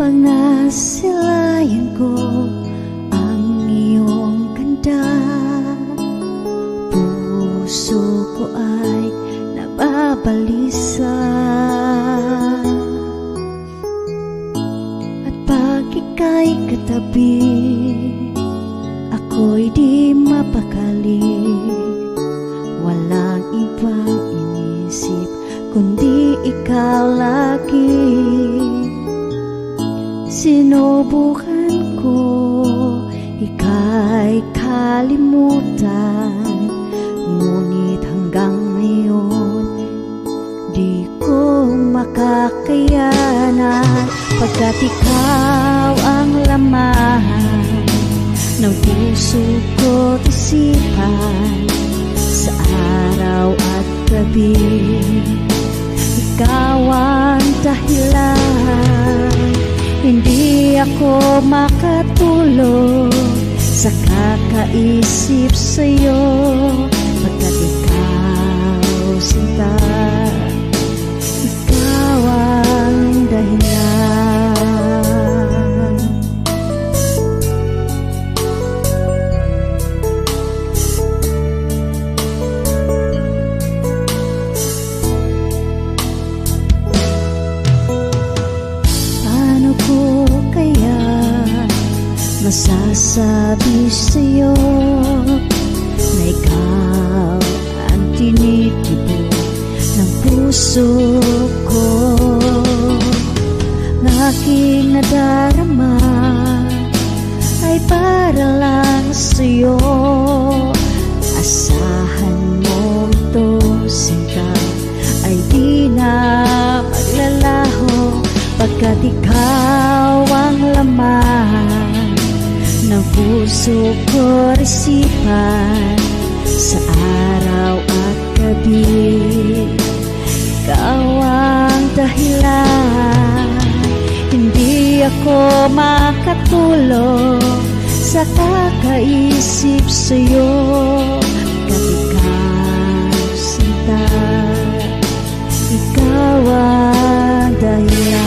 Pag nasilayan ko ang iyong ganda, puso ko ay nababalisa. At pag ika'y katabi, ako'y di mapakali. Walang ibang inisip kundi ikaw lagi. Sinubukan ko ika'y kalimutan, ngunit hanggang ngayon di ko makakayanan. Pagkat ikaw ang laman ng puso ko't isipan, sa araw at gabi ikaw ang dahilan. Hindi ako makatulog sa kakaisip sa'yo, pagkat ikaw sinta, ikaw ang dahilan. Paano ko kaya masasabi sa'yo na ikaw ang tinitibok ng puso ko? Ng aking nadarama ay para lang sa'yo. Asahan mo ito, sinta, ay di na maglalaho, pagkat ikaw ang laman ng puso ko isipan, sa araw at gabi ikaw ang dahilan. Hindi ako makatulog sa kakaisip sa'yo, pagkat ikaw sinta, ikaw ang dahilan.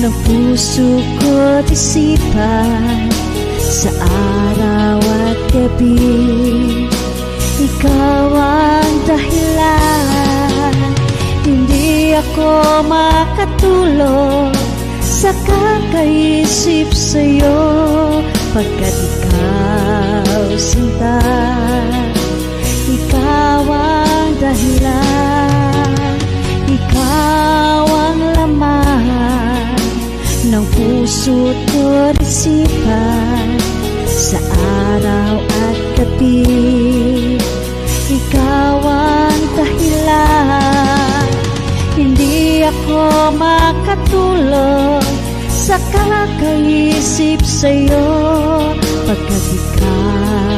Ng puso ko't isipan, sa araw at gabi ikaw ang dahilan. Hindi ako makatulog sa kakaisip sa'yo, pagkat ikaw sinta, ikaw ang dahilan. Ikaw ang laman ng puso't ko't isipan, sa araw at gabi ikaw ang dahilan. Hindi ako makatulog sa kakaisip sa'yo, pagkat ikaw